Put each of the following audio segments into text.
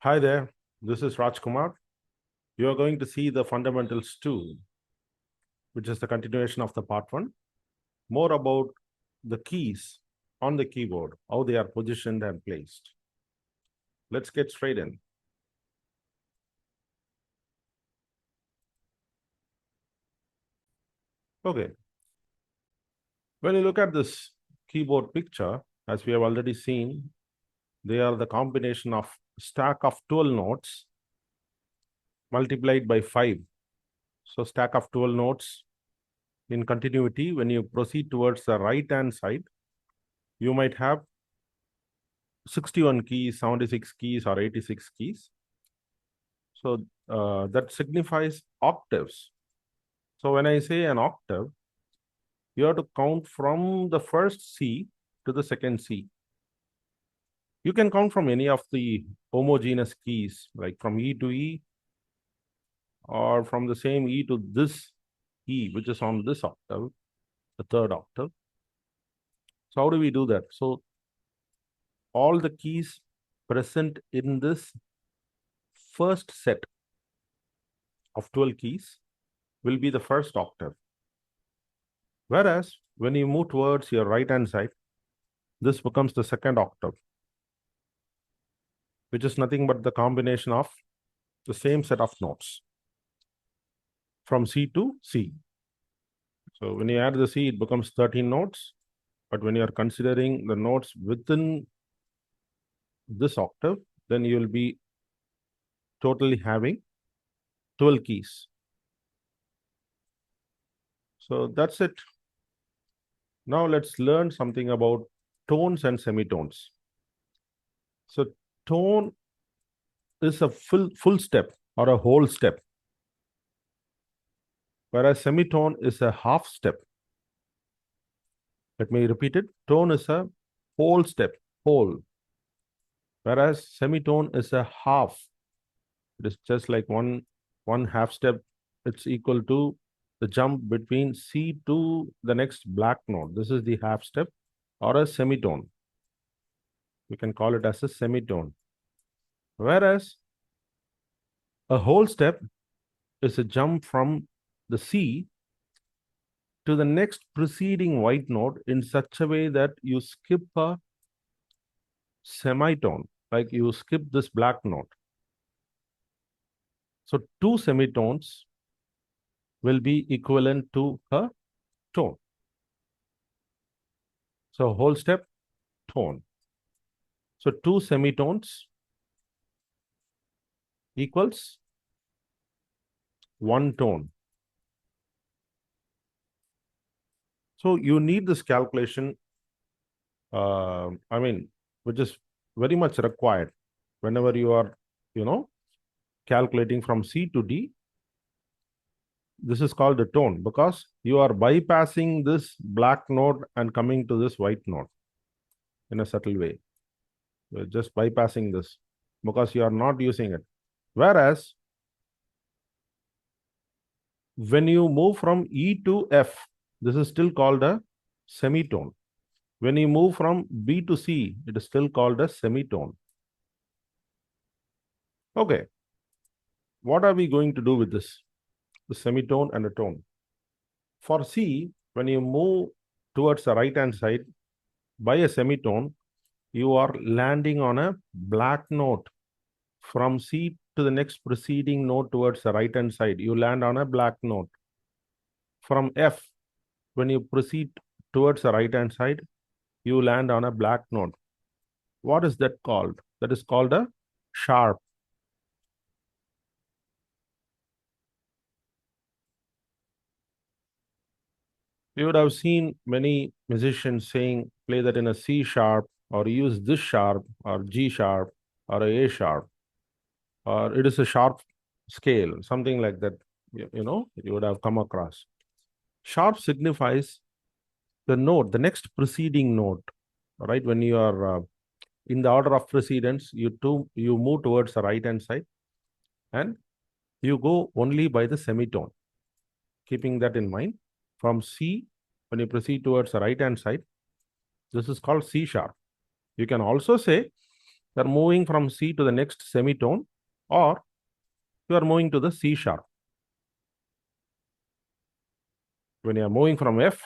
Hi there, this is Rajkumar. You are going to see the fundamentals 2, which is the continuation of the part 1. More about the keys on the keyboard, how they are positioned and placed. Let's get straight in. Okay. When you look at this keyboard picture, as we have already seen, they are the combination of stack of 12 notes multiplied by 5. So stack of 12 notes in continuity. When you proceed towards the right hand side, you might have 61 keys, 76 keys, or 86 keys. So that signifies octaves. So when I say an octave, you have to count from the first C to the second C. You can count from any of the homogeneous keys, like from E to E, or from the same E to this E, which is on this octave, the third octave. So how do we do that? So all the keys present in this first set of 12 keys will be the first octave. Whereas when you move towards your right hand side, this becomes the second octave, which is nothing but the combination of the same set of notes from C to C. So when you add the C, it becomes 13 notes. But when you are considering the notes within this octave, then you will be totally having 12 keys. So that's it. Now let's learn something about tones and semitones. So tone is a full step or a whole step, whereas semitone is a half step. Let me repeat it. Tone is a whole step, whole, whereas semitone is a half. It is just like one half step. It's equal to the jump between C to the next black note. This is the half step or a semitone. We can call it as a semitone. Whereas a whole step is a jump from the C to the next preceding white note in such a way that you skip a semitone, like you skip this black note. So two semitones will be equivalent to a tone. So whole step, tone. So two semitones equals one tone. So you need this calculation, which is very much required whenever you are, calculating from C to D. This is called a tone because you are bypassing this black note and coming to this white note in a subtle way. You're just bypassing this because you are not using it. Whereas when you move from E to F, this is still called a semitone. When you move from B to C, it is still called a semitone. Okay. What are we going to do with this? The semitone and the tone. For C, when you move towards the right-hand side by a semitone, you are landing on a black note. From C to the next preceding note towards the right-hand side, you land on a black note. From F, when you proceed towards the right-hand side, you land on a black note. What is that called? That is called a sharp. You would have seen many musicians saying, play that in a C sharp, or use this sharp, or G sharp, or a sharp, or it is a sharp scale, something like that, you would have come across. Sharp signifies the note, the next preceding note, right? When you are in the order of precedence, you move towards the right-hand side, and you go only by the semitone. Keeping that in mind, from C, when you proceed towards the right-hand side, this is called C sharp. You can also say You are moving from C to the next semitone, or you are moving to the C sharp. When you are moving from F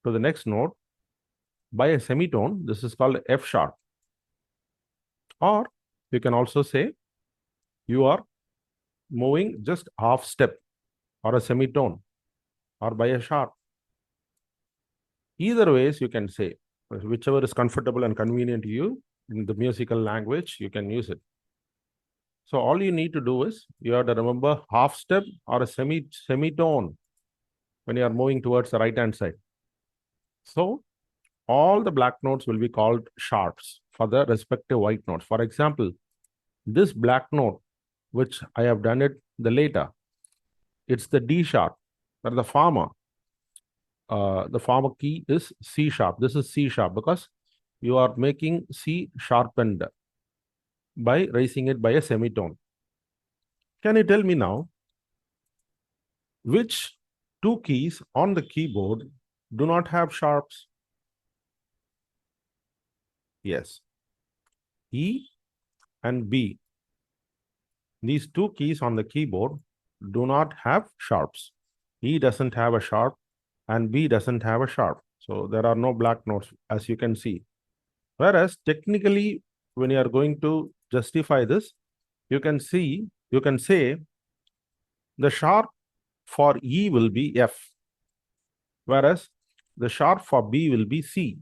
to the next note by a semitone, this is called F sharp. Or you can also say you are moving just half step or a semitone or by a sharp. Either ways you can say, whichever is comfortable and convenient to you in the musical language, you can use it. So all you need to do is you have to remember half step or a semitone when you are moving towards the right hand side. So all the black notes will be called sharps for the respective white notes. For example, this black note, which I have done it the later, it's the D sharp, where the farmer key is C sharp. This is C sharp because you are making C sharpened by raising it by a semitone. Can you tell me now which two keys on the keyboard do not have sharps? Yes, E and B. These two keys on the keyboard do not have sharps. E doesn't have a sharp and B doesn't have a sharp. So there are no black notes, as you can see. Whereas technically, when you are going to justify this, you can say the sharp for E will be F, whereas the sharp for B will be C.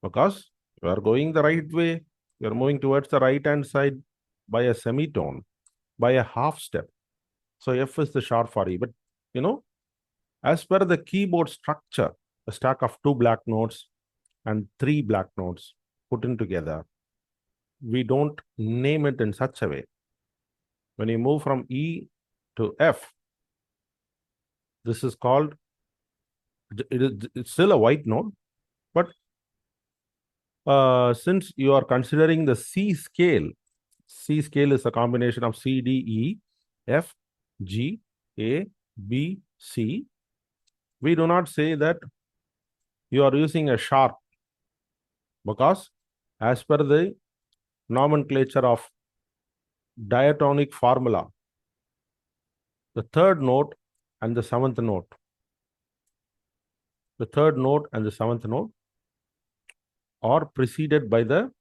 Because you are going the right way, you are moving towards the right hand side by a semitone, by a half step. So F is the sharp for E. But as per the keyboard structure, a stack of 2 black notes and 3 black notes put in together, we don't name it in such a way. When you move from E to F, this is called, it's still a white note, but since you are considering the C scale is a combination of C, D, E, F, G, A, B, C. We do not say that you are using a sharp, because as per the nomenclature of diatonic formula, the third note and the seventh note are preceded by the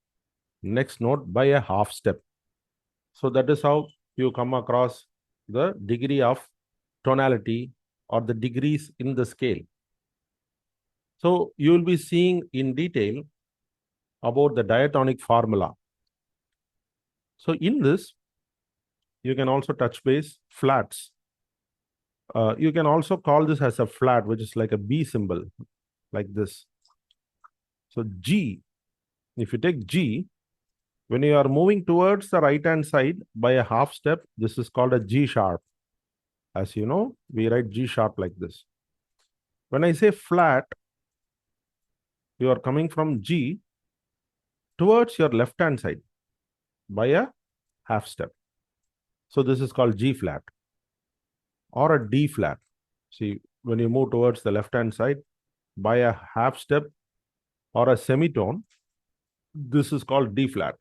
next note by a half step. So that is how you come across the degree of tonality or the degrees in the scale. So you will be seeing in detail about the diatonic formula. So in this, you can also touch base flats. You can also call this as a flat, which is like a B symbol, like this. So G, if you take G, when you are moving towards the right-hand side by a half step, this is called a G sharp. As you know, we write G sharp like this. When I say flat, you are coming from G towards your left-hand side by a half step. So this is called G flat or a D flat. See, when you move towards the left-hand side by a half step or a semitone, this is called D flat.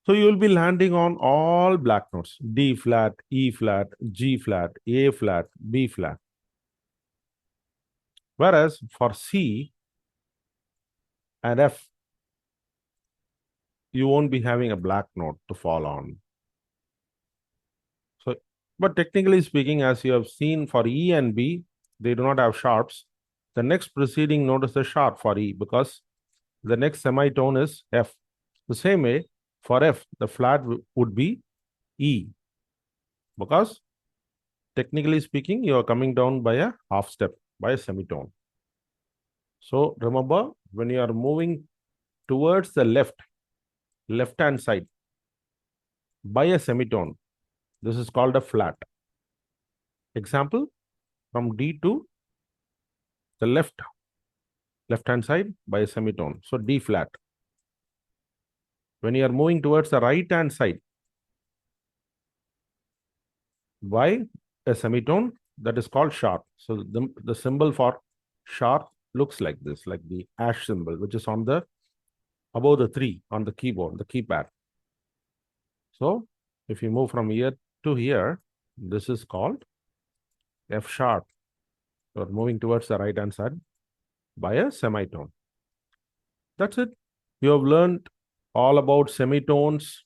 So you will be landing on all black notes: D flat, E flat, G flat, A flat, B flat. Whereas for C and F, you won't be having a black note to fall on. So, but technically speaking, as you have seen for E and B, they do not have sharps. The next preceding note is the sharp for E, because the next semitone is F. The same way, for F, the flat would be E, because technically speaking, you are coming down by a half step, by a semitone. So remember, when you are moving towards the left-hand side by a semitone, this is called a flat. Example, from D to the left-hand side by a semitone. So D flat. When you are moving towards the right-hand side by a semitone, that is called sharp. So the symbol for sharp looks like this, like the hash symbol, which is on the above the 3 on the keyboard, the keypad. So if you move from here to here, this is called F sharp. You're moving towards the right hand side by a semitone. That's it. You have learned all about semitones,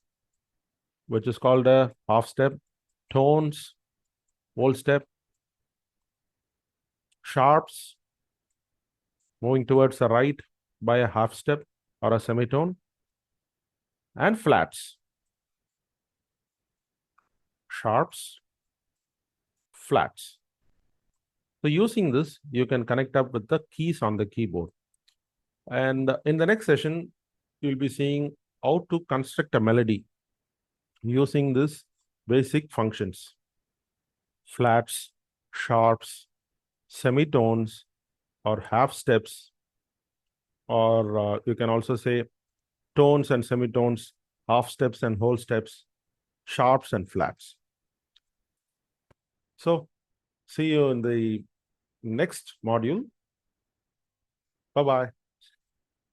which is called a half step, tones, whole step, sharps, moving towards the right by a half step or a semitone, and flats, sharps, flats. So using this, you can connect up with the keys on the keyboard. And in the next session, you'll be seeing how to construct a melody using this basic functions: flats, sharps, semitones, or half steps, or you can also say tones and semitones, half steps and whole steps, sharps and flats. So see you in the next module. Bye-bye.